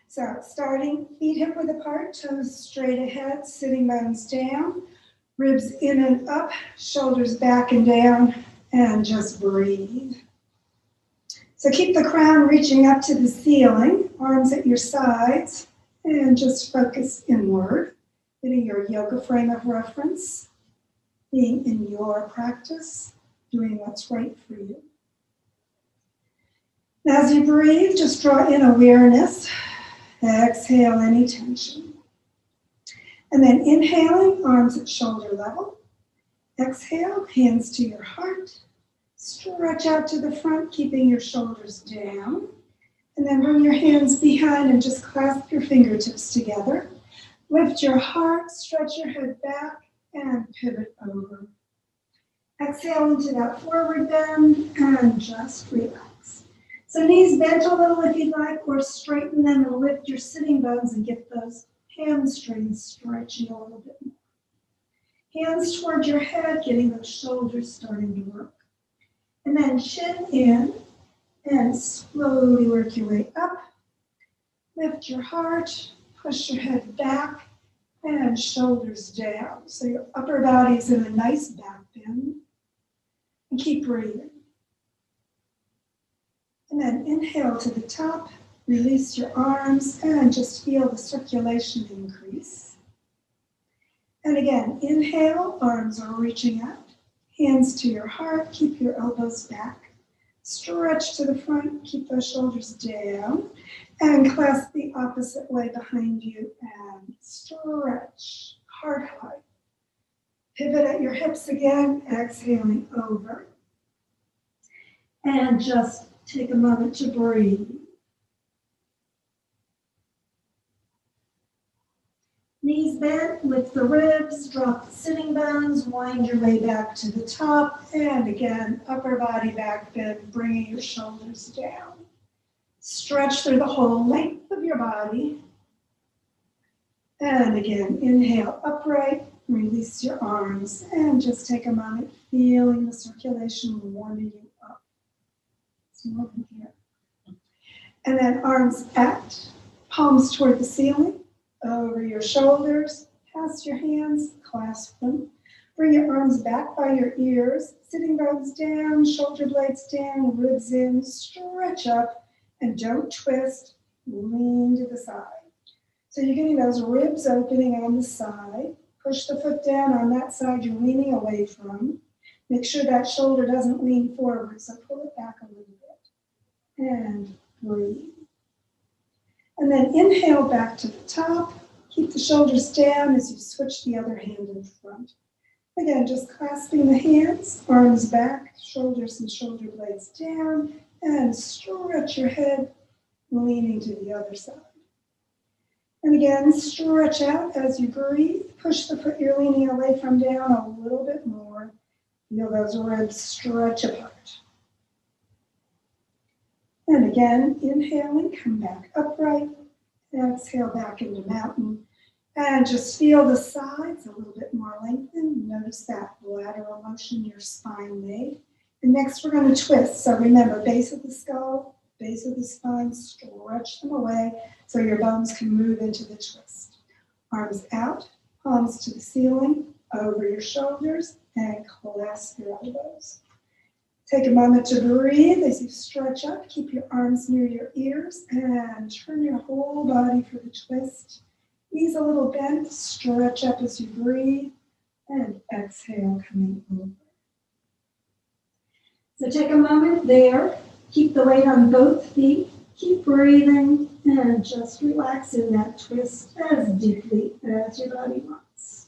So starting, feet hip width apart, toes straight ahead, sitting bones down, ribs in and up, shoulders back and down, and just breathe. So keep the crown reaching up to the ceiling, arms at your sides, and just focus inward, getting your yoga frame of reference, being in your practice, doing what's right for you. Now, as you breathe, just draw in awareness. Exhale any tension. And then inhaling, arms at shoulder level. Exhale, hands to your heart. Stretch out to the front, keeping your shoulders down. And then bring your hands behind and just clasp your fingertips together. Lift your heart, stretch your head back, and pivot over. Exhale into that forward bend and just relax. So knees bent a little if you'd like, or straighten them and lift your sitting bones and get those hamstrings stretching a little bit more. Hands toward your head, getting those shoulders starting to work. And then chin in and slowly work your way up. Lift your heart, push your head back, and shoulders down. So your upper body's in a nice back bend. And keep breathing. And then inhale to the top, release your arms, and just feel the circulation increase. And again, inhale, arms are reaching out. Hands to your heart, keep your elbows back. Stretch to the front, keep those shoulders down. And clasp the opposite way behind you and stretch, heart high. Pivot at your hips again, exhaling over. And just take a moment to breathe. Knees bent, lift the ribs, drop the sitting bones, wind your way back to the top, and again, upper body back bend, bringing your shoulders down. Stretch through the whole length of your body. And again, inhale upright, release your arms, and just take a moment feeling the circulation warming you up. It's moving here. And then arms out, palms toward the ceiling. Over your shoulders, past your hands, clasp them. Bring your arms back by your ears, sitting bones down, shoulder blades down, ribs in, stretch up, and don't twist, lean to the side. So you're getting those ribs opening on the side. Push the foot down on that side you're leaning away from. Make sure that shoulder doesn't lean forward, so pull it back a little bit. And breathe. And then inhale back to the top. Keep the shoulders down as you switch the other hand in front. Again, just clasping the hands, arms back, shoulders and shoulder blades down, and stretch your head, leaning to the other side. And again, stretch out as you breathe. Push the foot you're leaning away from down a little bit more. Feel those ribs stretch apart. And again, inhaling, come back upright. Exhale back into mountain. And just feel the sides a little bit more lengthened. Notice that lateral motion your spine made. And next we're going to twist. So remember, base of the skull, base of the spine, stretch them away so your bones can move into the twist. Arms out, palms to the ceiling, over your shoulders, and clasp your elbows. Take a moment to breathe as you stretch up. Keep your arms near your ears and turn your whole body for the twist. Knees a little bent, stretch up as you breathe, and exhale, coming over. So take a moment there. Keep the weight on both feet. Keep breathing and just relax in that twist as deeply as your body wants.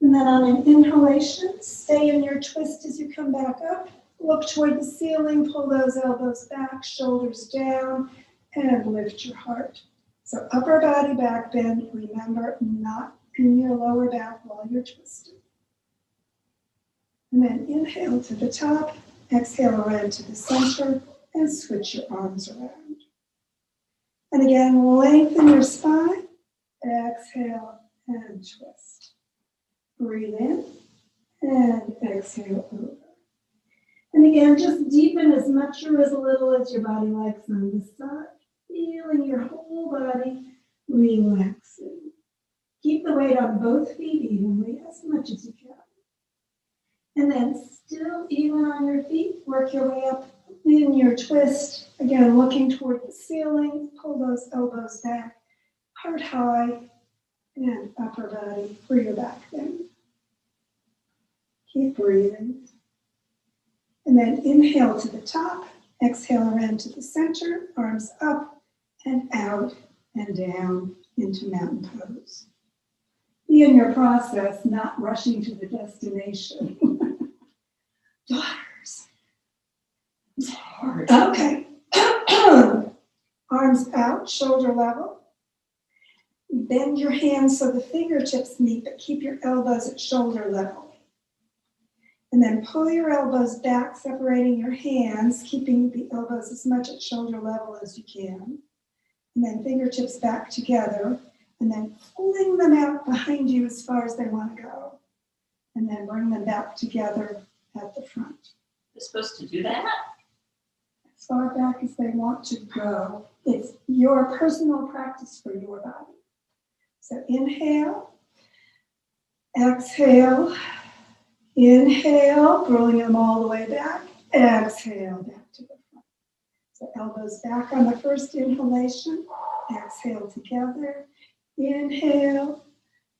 And then on an inhalation, stay in your twist as you come back up. Look toward the ceiling, pull those elbows back, shoulders down, and lift your heart. So upper body back bend, remember, not in your lower back while you're twisting. And then inhale to the top, exhale around to the center, and switch your arms around. And again, lengthen your spine, exhale, and twist. Breathe in, and exhale over. And again, just deepen as much or as little as your body likes on the side, feeling your whole body relaxing. Keep the weight on both feet evenly as much as you can. And then still even on your feet, work your way up in your twist. Again, looking toward the ceiling, pull those elbows back, heart high, and upper body for your back bend. Keep breathing. And then inhale to the top, exhale around to the center, arms up and out and down into mountain pose. Be in your process, not rushing to the destination. Daughters. It's hard. Okay. Arms out, shoulder level. Bend your hands so the fingertips meet, but keep your elbows at shoulder level. And then pull your elbows back, separating your hands, keeping the elbows as much at shoulder level as you can. And then fingertips back together, and then fling them out behind you as far as they want to go. And then bring them back together at the front. You're supposed to do that? As far back as they want to go. It's your personal practice for your body. So inhale, exhale, inhale, rolling them all the way back, exhale, back to the front. So elbows back on the first inhalation, exhale together, inhale,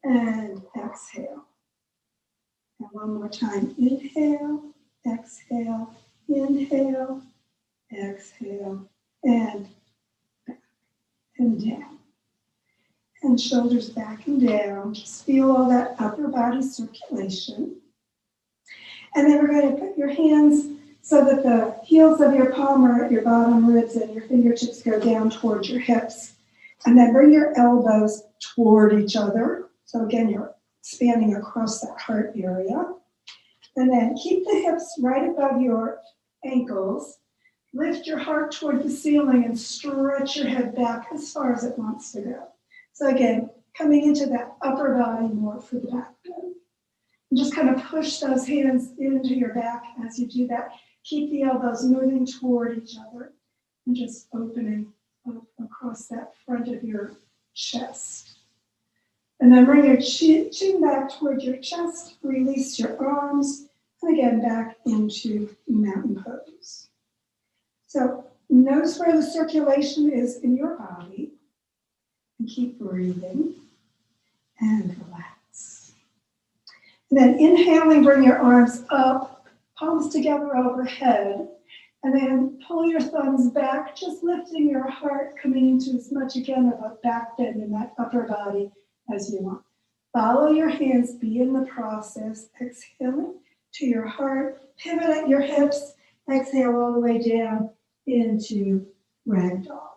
and exhale. And one more time, inhale, exhale, inhale, exhale, and back and down. And shoulders back and down. Just feel all that upper body circulation. And then we're going to put your hands so that the heels of your palm are at your bottom ribs and your fingertips go down towards your hips. And then bring your elbows toward each other. So again, you're expanding across that heart area. And then keep the hips right above your ankles. Lift your heart toward the ceiling and stretch your head back as far as it wants to go. So again, coming into that upper body more for the back bend. And just kind of push those hands into your back as you do that. Keep the elbows moving toward each other and just opening up across that front of your chest. And then bring your chin back toward your chest, release your arms, and again back into mountain pose. So notice where the circulation is in your body. And keep breathing and relax. And then inhaling, bring your arms up, palms together overhead, and then pull your thumbs back, just lifting your heart, coming into as much again of a back bend in that upper body as you want. Follow your hands, be in the process, exhaling to your heart, pivot at your hips, exhale all the way down into ragdoll.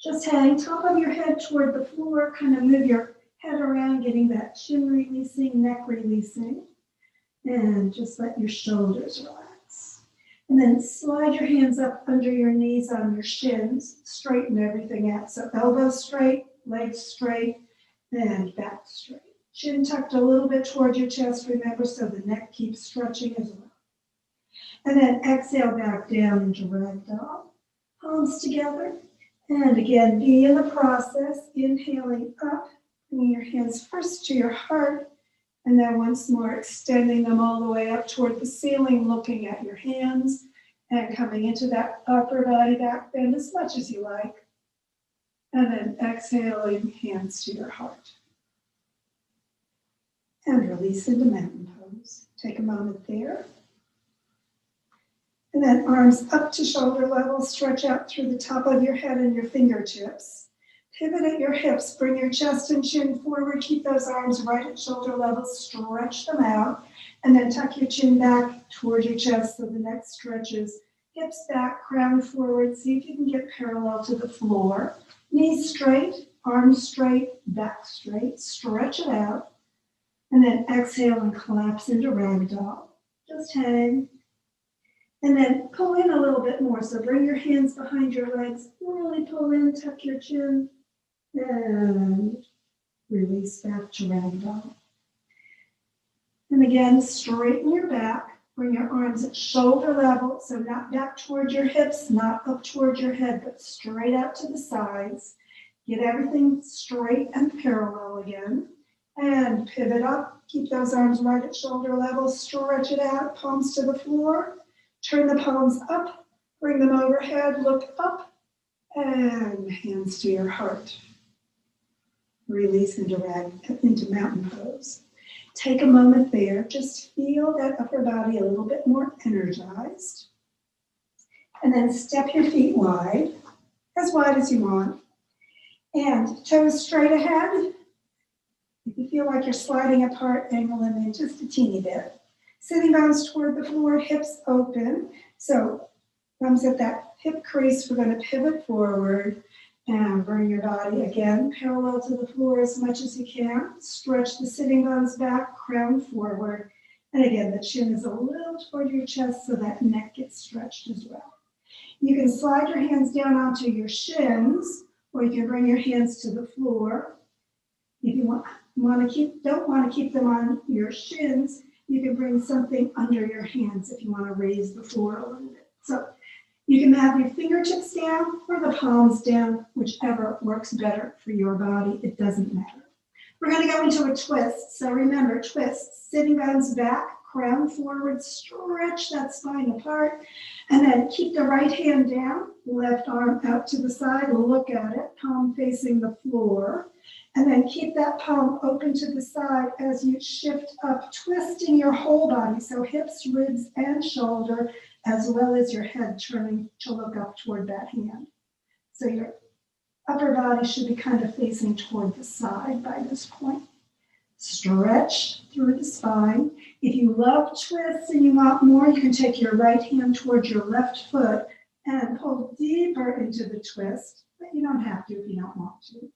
Just hang top of your head toward the floor, kind of move your head around, getting that chin releasing, neck releasing, and just let your shoulders relax. And then slide your hands up under your knees on your shins, straighten everything out. So elbows straight, legs straight, and back straight. Chin tucked a little bit toward your chest, remember, so the neck keeps stretching as well. And then exhale back down into ragdoll. Palms together. And again, be in the process, inhaling up, bringing your hands first to your heart, and then once more extending them all the way up toward the ceiling, looking at your hands, and coming into that upper body back bend as much as you like. And then exhaling, hands to your heart. And release into mountain pose. Take a moment there. And then arms up to shoulder level, stretch out through the top of your head and your fingertips. Pivot at your hips, bring your chest and chin forward, keep those arms right at shoulder level, stretch them out, and then tuck your chin back toward your chest so the neck stretches. Hips back, crown forward, see if you can get parallel to the floor. Knees straight, arms straight, back straight, stretch it out, and then exhale and collapse into ragdoll. Just hang. And then pull in a little bit more. So bring your hands behind your legs, really pull in, tuck your chin, and release back to ragdoll. And again, straighten your back, Bring your arms at shoulder level, so not back toward your hips, not up toward your head, but straight out to the sides. Get everything straight and parallel again. And pivot up. Keep those arms right at shoulder level. Stretch it out, palms to the floor. Turn the palms up. Bring them overhead. Look up. And hands to your heart. Release into mountain pose. Take a moment there. Just feel that upper body a little bit more energized. And then step your feet wide as you want. And toes straight ahead. If you feel like you're sliding apart, angle them in just a teeny bit. Sitting bones toward the floor, hips open. So thumbs at that hip crease. We're going to pivot forward and bring your body again parallel to the floor as much as you can. Stretch the sitting bones back, crown forward. And again, the chin is a little toward your chest so that neck gets stretched as well. You can slide your hands down onto your shins, or you can bring your hands to the floor. If you don't want to keep them on your shins, you can bring something under your hands if you want to raise the floor a little bit. So you can have your fingertips down or the palms down, whichever works better for your body. It doesn't matter. We're going to go into a twist. So remember, twist, sitting bones back, crown forward, stretch that spine apart, and then keep the right hand down, left arm out to the side, look at it, palm facing the floor, and then keep that palm open to the side as you shift up, twisting your whole body, so hips, ribs, and shoulder, as well as your head turning to look up toward that hand. So your upper body should be kind of facing toward the side by this point. Stretch through the spine. If you love twists and you want more, you can take your right hand towards your left foot and pull deeper into the twist, but you don't have to if you don't want to.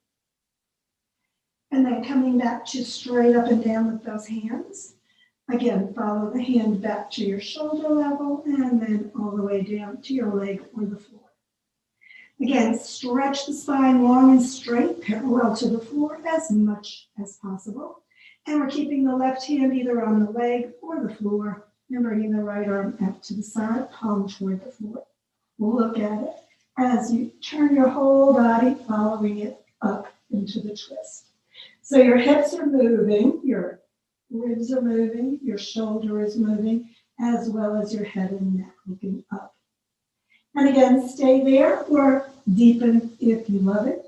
And then coming back to straight up and down with those hands. Again, follow the hand back to your shoulder level and then all the way down to your leg or the floor. Again, stretch the spine long and straight, parallel to the floor as much as possible. And we're keeping the left hand either on the leg or the floor and bringing the right arm out to the side, palm toward the floor. We'll look at it as you turn your whole body, following it up into the twist. So your hips are moving, your ribs are moving, your shoulder is moving, as well as your head and neck looking up. And again, stay there or deepen if you love it.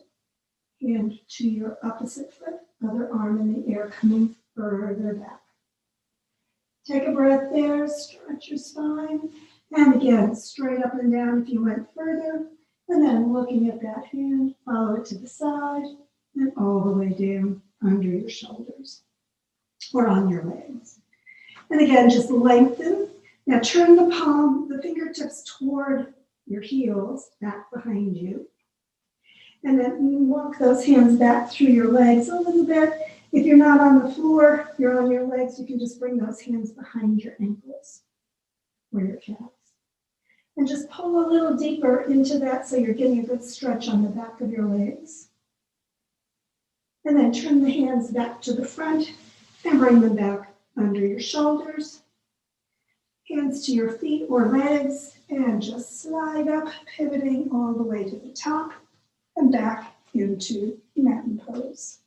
Hand to your opposite foot, other arm in the air coming further back. Take a breath there, stretch your spine, and again, straight up and down if you went further, and then looking at that hand, follow it to the side, and all the way down under your shoulders, or on your legs. And again, just lengthen. Now turn the fingertips toward your heels, back behind you. And then walk those hands back through your legs a little bit. If you're not on the floor, you're on your legs, you can just bring those hands behind your ankles or your calves. And just pull a little deeper into that so you're getting a good stretch on the back of your legs. And then turn the hands back to the front and bring them back under your shoulders. Hands to your feet or legs and just slide up, pivoting all the way to the top and back into mountain pose.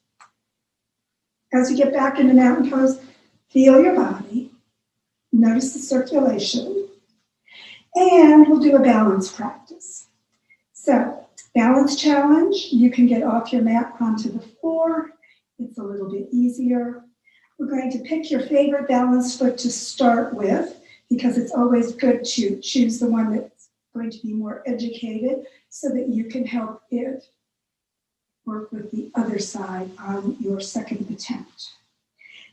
As you get back into mountain pose, feel your body, notice the circulation, and we'll do a balance practice. So, balance challenge, you can get off your mat onto the floor. It's a little bit easier. We're going to pick your favorite balance foot to start with because it's always good to choose the one that's going to be more educated so that you can help it work with the other side on your second attempt.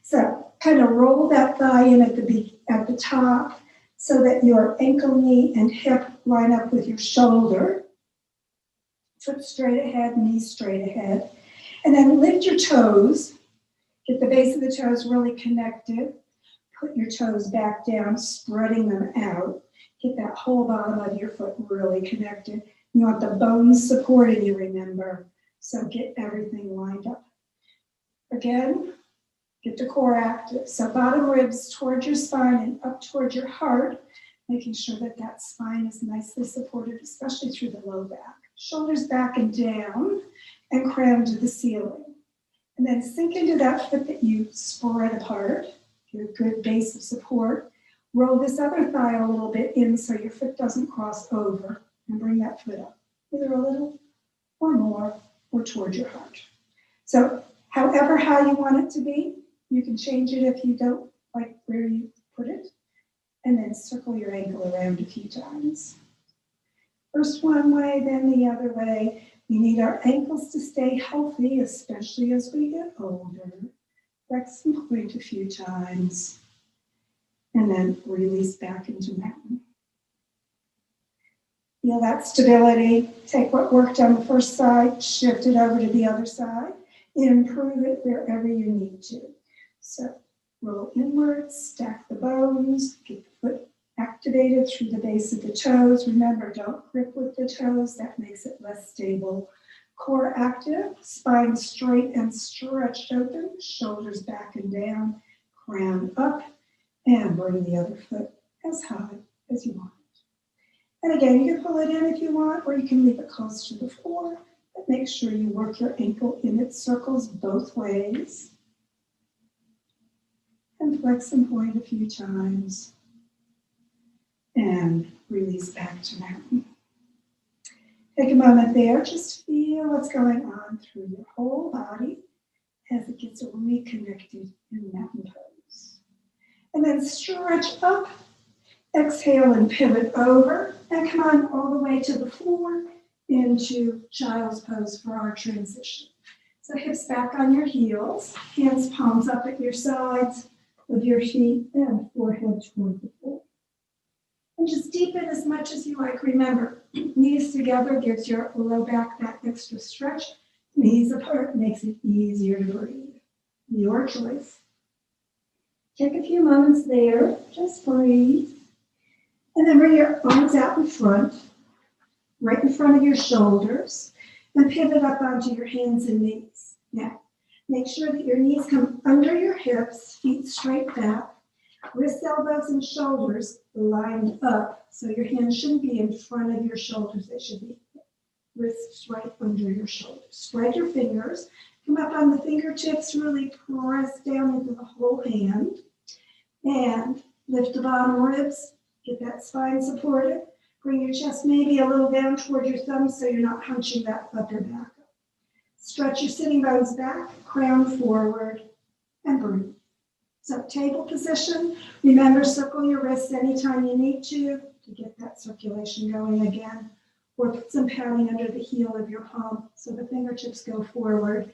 So kind of roll that thigh in at the top so that your ankle, knee, and hip line up with your shoulder. Foot straight ahead, knee straight ahead. And then lift your toes. Get the base of the toes really connected. Put your toes back down, spreading them out. Get that whole bottom of your foot really connected. You want the bones supporting you, remember. So get everything lined up. Again, Get the core active. So bottom ribs toward your spine and up toward your heart, making sure that that spine is nicely supported, especially through the low back. Shoulders back and down and crown to the ceiling. And then sink into that foot that you spread apart. Get a good base of support. Roll this other thigh a little bit in so your foot doesn't cross over, and bring that foot up, either a little or more or toward your heart. So however high you want it to be, you can change it if you don't like where you put it, and then circle your ankle around a few times. First one way, then the other way. We need our ankles to stay healthy, especially as we get older. Flex and point a few times, and then release back into mountain. Feel that stability. Take what worked on the first side, shift it over to the other side, improve it wherever you need to. So roll inwards, stack the bones, get the foot activated through the base of the toes. Remember, don't grip with the toes. That makes it less stable. Core active, spine straight and stretched open, shoulders back and down, crown up, and bring the other foot as high as you want. And again, you can pull it in if you want, or you can leave it close to the floor, but make sure you work your ankle in its circles both ways. And flex and point a few times. And release back to mountain. Take a moment there, just feel what's going on through your whole body as it gets reconnected in mountain pose. And then stretch up, exhale and pivot over, and come on all the way to the floor into child's pose for our transition. So hips back on your heels, hands palms up at your sides of your feet, and forehead toward the floor. And just deepen as much as you like. Remember, knees together gives your low back that extra stretch. Knees apart makes it easier to breathe. Your choice. Take a few moments there. Just breathe. And then bring your arms out in front, right in front of your shoulders, and pivot up onto your hands and knees. Now, make sure that your knees come under your hips, feet straight back. Wrists, elbows, and shoulders lined up, so your hands shouldn't be in front of your shoulders. They should be wrists right under your shoulders. Spread your fingers. Come up on the fingertips. Really press down into the whole hand. And lift the bottom ribs. Get that spine supported. Bring your chest maybe a little down toward your thumbs so you're not hunching that upper back up. Stretch your sitting bones back. Crown forward. And breathe. So table position, remember circle your wrists anytime you need to get that circulation going again, or put some padding under the heel of your palm so the fingertips go forward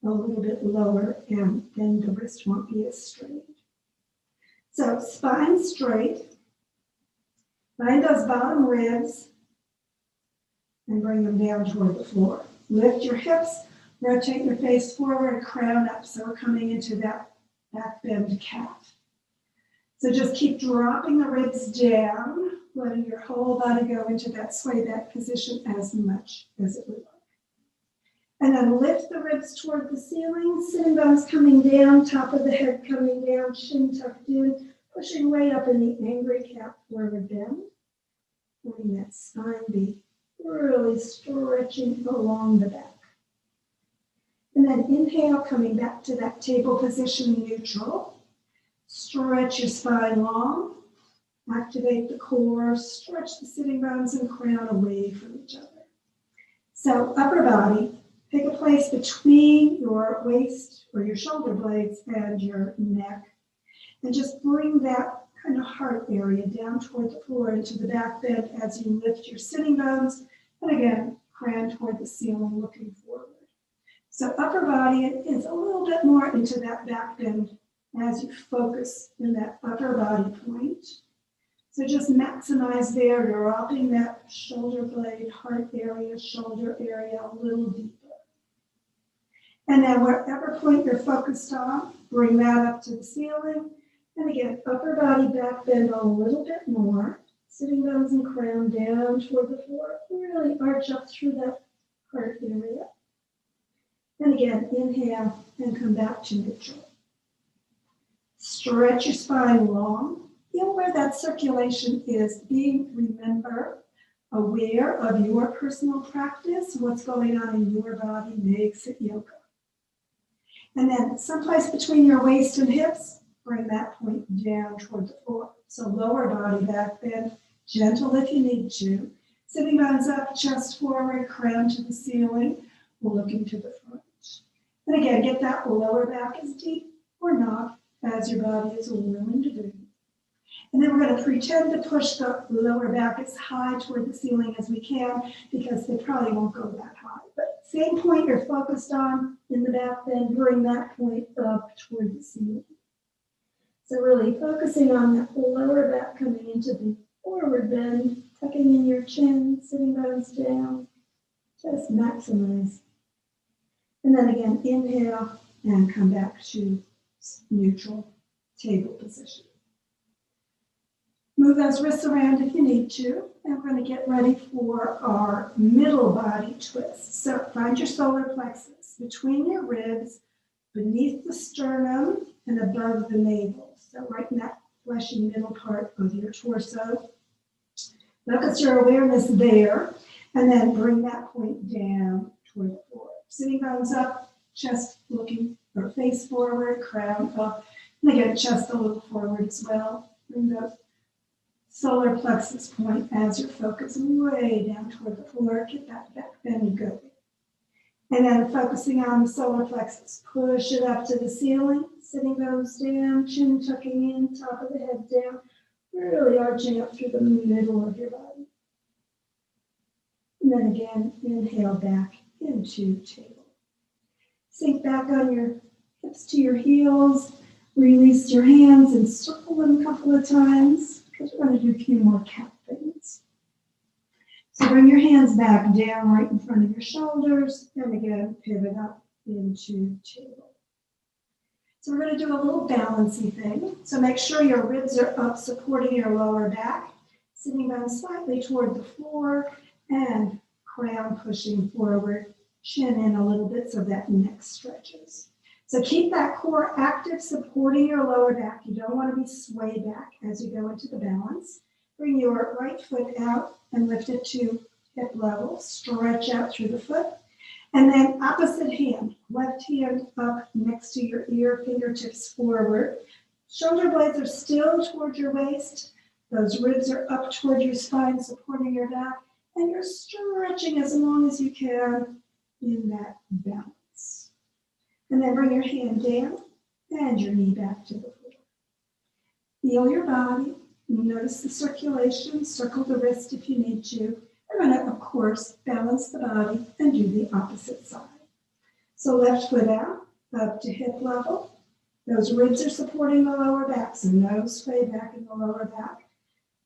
a little bit lower and then the wrist won't be as straight. So spine straight, find those bottom ribs and bring them down toward the floor. Lift your hips, rotate your face forward, crown up, so we're coming into that back bend cat. So just keep dropping the ribs down, letting your whole body go into that sway back position as much as it would like. And then lift the ribs toward the ceiling, sitting bones coming down, top of the head coming down, chin tucked in, pushing way up in the angry cat forward bend. Letting that spine be really stretching along the back. And then inhale, coming back to that table position, neutral. Stretch your spine long. Activate the core. Stretch the sitting bones and crown away from each other. So upper body, pick a place between your waist or your shoulder blades and your neck. And just bring that kind of heart area down toward the floor into the back bend as you lift your sitting bones. And again, crown toward the ceiling, looking forward. So upper body is a little bit more into that back bend as you focus in that upper body point. So just maximize there, dropping that shoulder blade, heart area, shoulder area a little deeper. And then wherever point you're focused on, bring that up to the ceiling. And again, upper body back bend a little bit more. Sitting bones and crown down toward the floor. Really arch up through that heart area. And again, inhale and come back to neutral. Stretch your spine long. Feel where that circulation is. Remember, aware of your personal practice, what's going on in your body makes it yoga. And then someplace between your waist and hips, bring that point down toward the floor. So lower body back bend, gentle if you need to. Sitting bones up, chest forward, crown to the ceiling, looking to the front. And again, get that lower back as deep or not as your body is willing to do. And then we're going to pretend to push the lower back as high toward the ceiling as we can, because they probably won't go that high. But same point you're focused on in the back bend, bring that point up toward the ceiling. So really focusing on that lower back coming into the forward bend, tucking in your chin, sitting bones down, just maximize. And then again, inhale and come back to neutral table position. Move those wrists around if you need to, and we're going to get ready for our middle body twist. So find your solar plexus between your ribs, beneath the sternum, and above the navel. So right in that fleshy middle part of your torso. Focus your awareness there, and then bring that point down toward the floor. Sitting bones up, chest looking or face forward, crown up, and again, chest a little forward as well. Bring the solar plexus point as your focus way down toward the floor. Get that back bend going. And then focusing on the solar plexus, push it up to the ceiling, sitting bones down, chin tucking in, top of the head down, really arching up through the middle of your body. And then again, inhale back into table. Sink back on your hips to your heels, release your hands and circle them a couple of times, because we're going to do a few more cat things. So bring your hands back down right in front of your shoulders, and again, pivot up into table. So we're going to do a little balancey thing. So make sure your ribs are up, supporting your lower back, sitting down slightly toward the floor, and crown pushing forward, chin in a little bit so that neck stretches. So keep that core active, supporting your lower back. You don't want to be swayed back as you go into the balance. Bring your right foot out and lift it to hip level. Stretch out through the foot. And then opposite hand, left hand up next to your ear, fingertips forward. Shoulder blades are still toward your waist. Those ribs are up toward your spine, supporting your back. And you're stretching as long as you can in that balance. And then bring your hand down and your knee back to the floor. Feel your body. Notice the circulation. Circle the wrist if you need to. We're going to, of course, balance the body and do the opposite side. So left foot out, up to hip level. Those ribs are supporting the lower back, so no sway back in the lower back.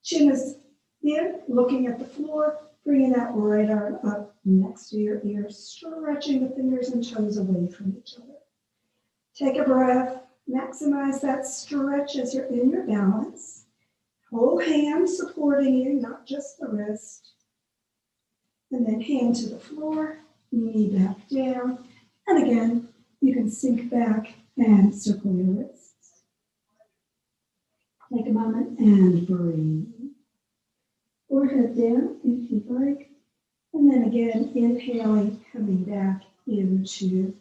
Chin is in, looking at the floor. Bringing that right arm up next to your ear, stretching the fingers and toes away from each other. Take a breath, maximize that stretch as you're in your balance. Whole hand supporting you, not just the wrist. And then hand to the floor, knee back down. And again, you can sink back and circle your wrists. Take a moment and breathe. Forehead down if you'd like. And then again, inhaling, coming back into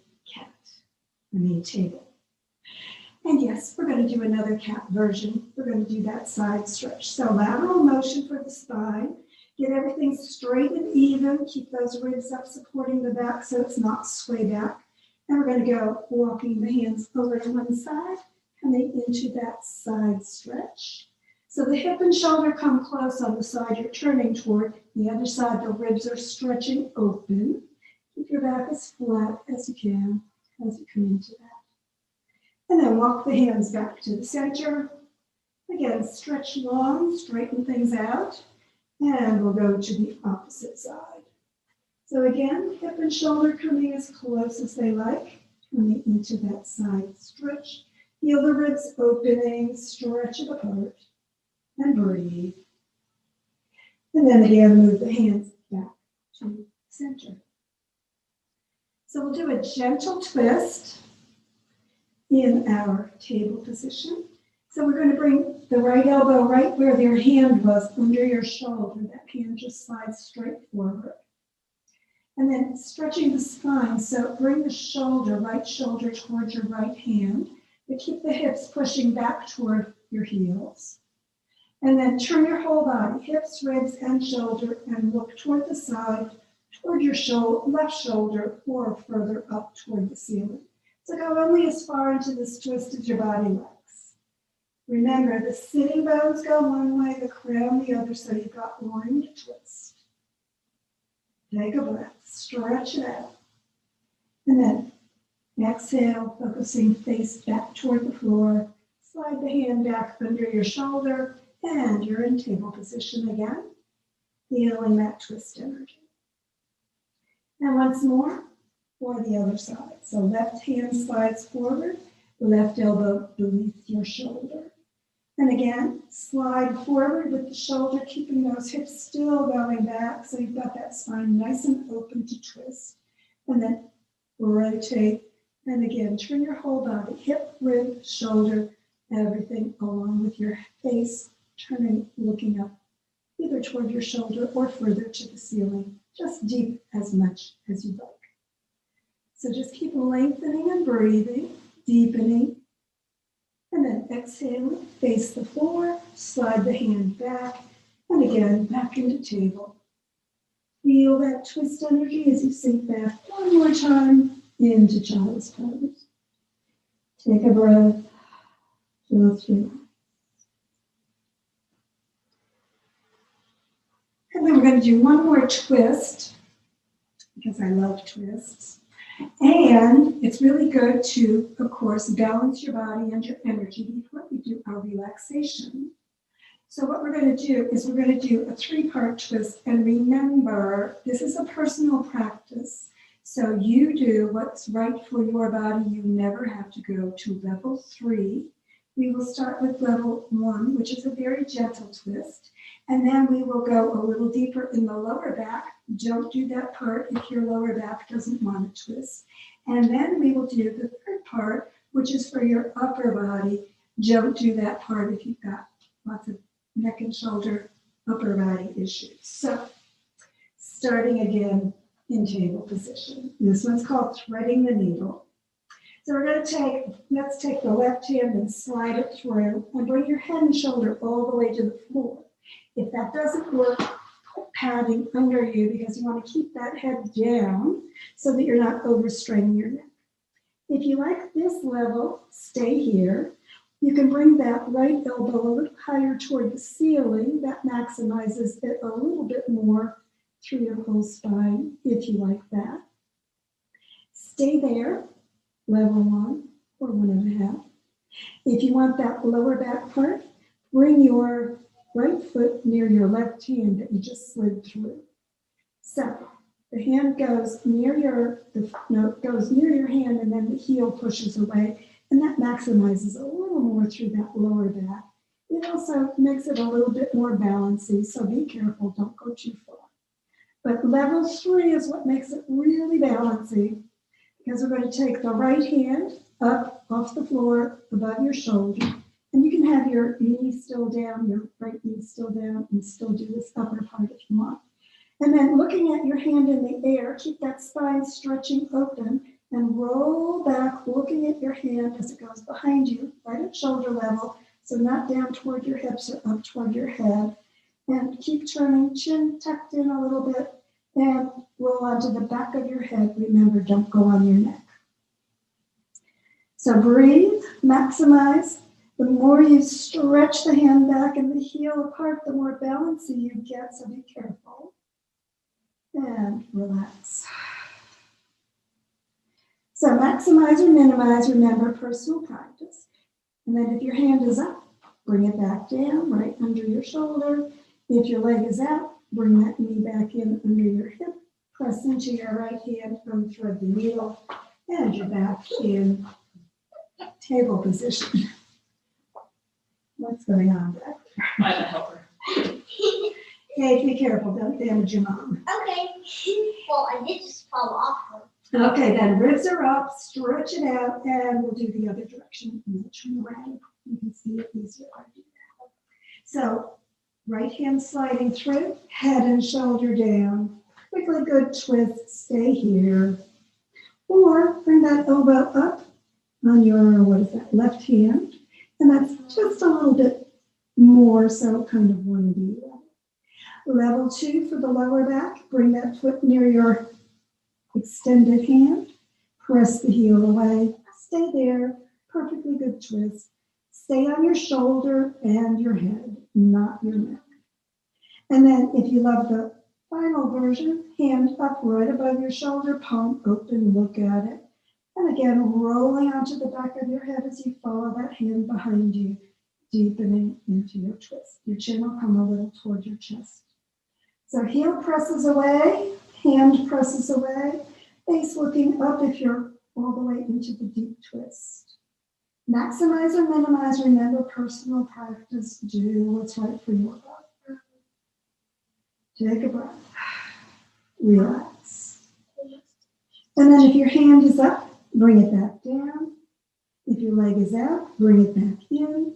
table. And yes, we're going to do another cat version. We're going to do that side stretch. So lateral motion for the spine. Get everything straight and even. Keep those ribs up, supporting the back so it's not sway back. And we're going to go walking the hands over to one side, coming into that side stretch. So the hip and shoulder come close on the side you're turning toward. The other side, the ribs are stretching open. Keep your back as flat as you can as you come into that. And then walk the hands back to the center. Again, stretch long, straighten things out. And we'll go to the opposite side. So again, hip and shoulder coming as close as they like, coming into that side stretch. Feel the ribs opening, stretch it apart. And breathe. And then again, move the hands back to center. So we'll do a gentle twist in our table position. So we're going to bring the right elbow right where your hand was, under your shoulder. That hand just slides straight forward. And then stretching the spine, so bring the shoulder, right shoulder towards your right hand, but keep the hips pushing back toward your heels. And then turn your whole body, hips, ribs, and shoulder, and look toward the side, toward your left shoulder, or further up toward the ceiling. So go only as far into this twist as your body likes. Remember, the sitting bones go one way, the crown the other, so you've got one to twist. Take a breath, stretch it out. And then exhale, focusing face back toward the floor. Slide the hand back under your shoulder, and you're in table position again, feeling that twist energy. And once more, for the other side. So left hand slides forward, left elbow beneath your shoulder. And again, slide forward with the shoulder, keeping those hips still going back, so you've got that spine nice and open to twist. And then rotate, and again, turn your whole body, hip, rib, shoulder, everything along with your face, turning, looking up, either toward your shoulder or further to the ceiling, just deep as much as you'd like. So just keep lengthening and breathing, deepening, and then exhaling, face the floor, slide the hand back, and again, back into table. Feel that twist energy as you sink back one more time into child's pose. Take a breath, just relax. And then we're going to do one more twist, because I love twists. And it's really good to, of course, balance your body and your energy before we do our relaxation. So what we're going to do is we're going to do a 3-part twist. And remember, this is a personal practice. So you do what's right for your body. You never have to go to level 3. We will start with level 1, which is a very gentle twist. And then we will go a little deeper in the lower back. Don't do that part if your lower back doesn't want to twist. And then we will do the 3rd part, which is for your upper body. Don't do that part if you've got lots of neck and shoulder, upper body issues. So starting again in table position. This one's called threading the needle. So we're going to let's take the left hand and slide it through and bring your head and shoulder all the way to the floor. If that doesn't work, put padding under you because you want to keep that head down so that you're not overstraining your neck. If you like this level, stay here. You can bring that right elbow a little higher toward the ceiling. That maximizes it a little bit more through your whole spine, if you like that. Stay there, level 1 or 1.5. If you want that lower back part, bring your right foot near your left hand that you just slid through. So the hand goes near the note goes near your hand, and then the heel pushes away, and that maximizes a little more through that lower back. It also makes it a little bit more balancy, so be careful, don't go too far. But level 3 is what makes it really balancy, because we're going to take the right hand up off the floor above your shoulder, and you can have your knee still down, your right knee still down, and still do this upper part if you want. And then looking at your hand in the air, keep that spine stretching open and roll back, looking at your hand as it goes behind you, right at shoulder level, so not down toward your hips or up toward your head. And keep turning, chin tucked in a little bit, and roll onto the back of your head. Remember, don't go on your neck. So breathe, maximize. The more you stretch the hand back and the heel apart, the more balancy you get, so be careful. And relax. So maximize or minimize, remember, personal practice. And then if your hand is up, bring it back down, right under your shoulder. If your leg is out, bring that knee back in under your hip. Press into your right hand, unthread the needle, and you're back in table position. What's going on back there? I'm a helper. Hey, be careful, don't damage your mom. Okay. Well, I did just fall off. Okay, then ribs are up, stretch it out, and we'll do the other direction and then turn around. You can see it easier. So right hand sliding through, head and shoulder down. Quickly, good twist, stay here. Or bring that elbow up on your, left hand. And that's just a little bit more, so kind of 1D level. Level 2 for the lower back, bring that foot near your extended hand. Press the heel away. Stay there. Perfectly good twist. Stay on your shoulder and your head, not your neck. And then if you love the final version, hand up right above your shoulder, palm open, look at it. And again, rolling onto the back of your head as you follow that hand behind you, deepening into your twist. Your chin will come a little toward your chest. So heel presses away, hand presses away, face looking up if you're all the way into the deep twist. Maximize or minimize, remember personal practice, do what's right for your body. Take a breath, relax. And then if your hand is up, bring it back down. If your leg is out, bring it back in.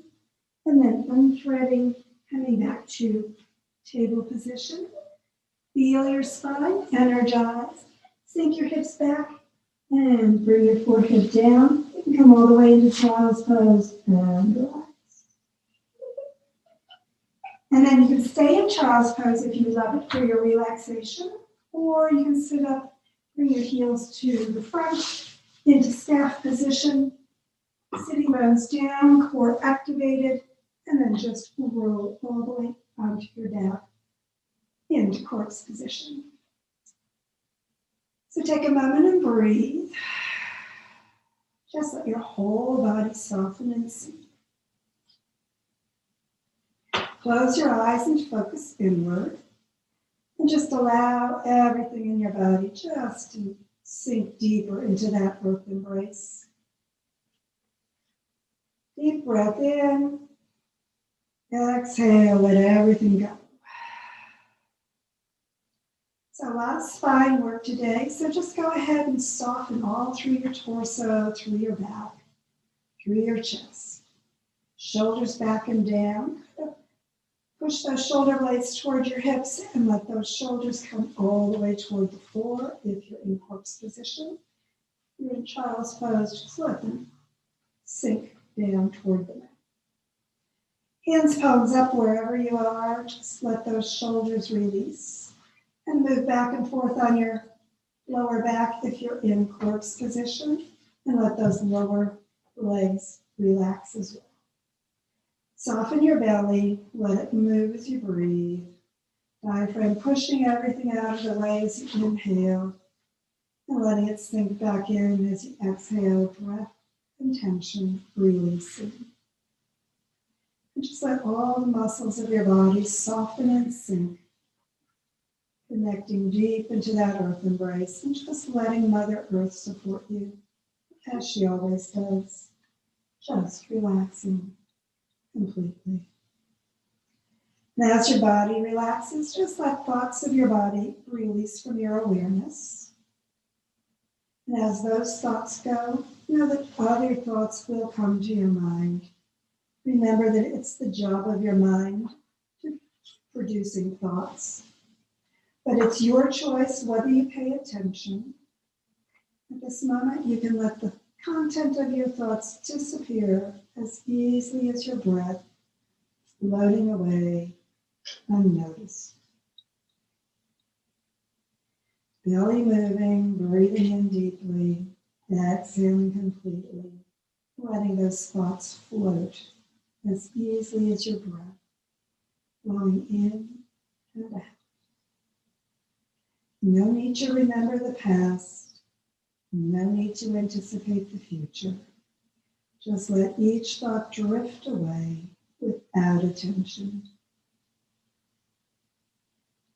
And then unthreading, coming back to table position. Feel your spine, energize. Sink your hips back and bring your forehead down. You can come all the way into child's pose and relax. And then you can stay in child's pose if you love it for your relaxation, or you can sit up, bring your heels to the front, into staff position, sitting bones down, core activated, and then just roll all the way onto your back into corpse position. So take a moment and breathe. Just let your whole body soften and sink. Close your eyes and focus inward. And just allow everything in your body just to sink deeper into that earth embrace. Deep breath in. Exhale, let everything go. So a lot of spine work today, so just go ahead and soften all through your torso, through your back, through your chest. Shoulders back and down. Push those shoulder blades toward your hips and let those shoulders come all the way toward the floor if you're in corpse position. If you're in child's pose, just let them sink down toward the mat. Hands, palms up wherever you are. Just let those shoulders release. And move back and forth on your lower back if you're in corpse position. And let those lower legs relax as well. Soften your belly. Let it move as you breathe. Diaphragm pushing everything out of the way as you inhale. And letting it sink back in as you exhale. Breath and tension releasing. And just let all the muscles of your body soften and sink. Connecting deep into that earth embrace and just letting Mother Earth support you as she always does. Just relaxing completely. And as your body relaxes, just let thoughts of your body release from your awareness. And as those thoughts go, know that other thoughts will come to your mind. Remember that it's the job of your mind to producing thoughts. But it's your choice whether you pay attention. At this moment, you can let the content of your thoughts disappear as easily as your breath floating away unnoticed. Belly moving, breathing in deeply, exhaling completely, letting those thoughts float as easily as your breath, flowing in and out. No need to remember the past. No need to anticipate the future. Just let each thought drift away without attention.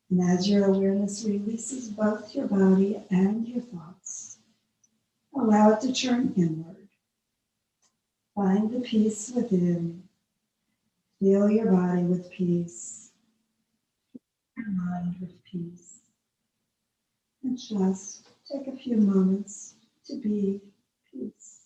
And as your awareness releases both your body and your thoughts, allow it to turn inward. Find the peace within. Fill your body with peace. Your mind with peace. And just take a few moments to be peace.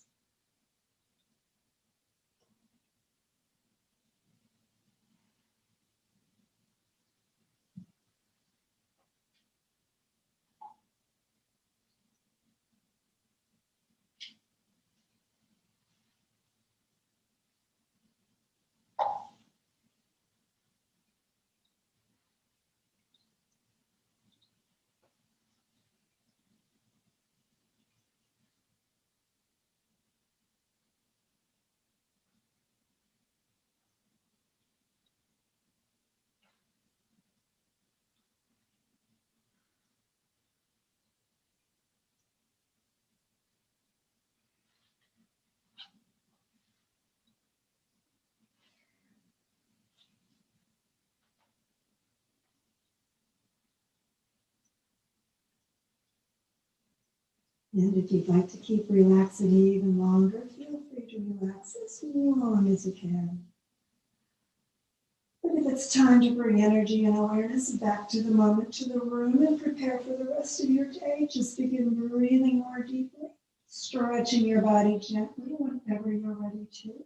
And if you'd like to keep relaxing even longer, feel free to relax as long as you can. But if it's time to bring energy and awareness back to the moment, to the room, and prepare for the rest of your day, just begin breathing more deeply, stretching your body gently whenever you're ready to.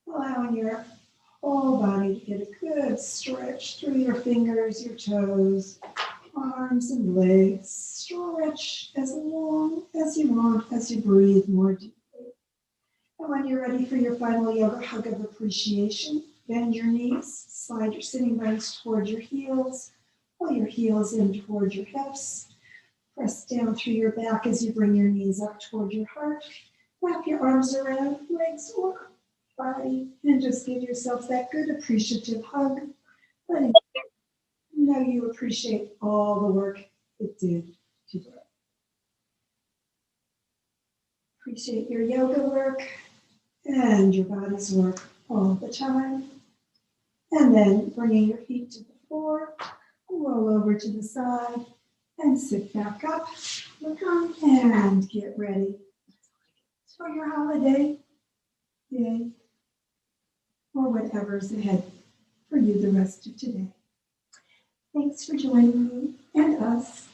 Allowing your whole body to get a good stretch through your fingers, your toes, arms and legs. Stretch as long as you want as you breathe more deeply. And when you're ready for your final yoga hug of appreciation, bend your knees, slide your sitting bones toward your heels, pull your heels in toward your hips. Press down through your back as you bring your knees up toward your heart. Wrap your arms around legs or body and just give yourself that good appreciative hug. Letting you know you appreciate all the work it did today. Appreciate your yoga work and your body's work all the time. And then bringing your feet to the floor, roll over to the side and sit back up. Look on and get ready for your holiday day or whatever's ahead for you the rest of today. Thanks for joining me and us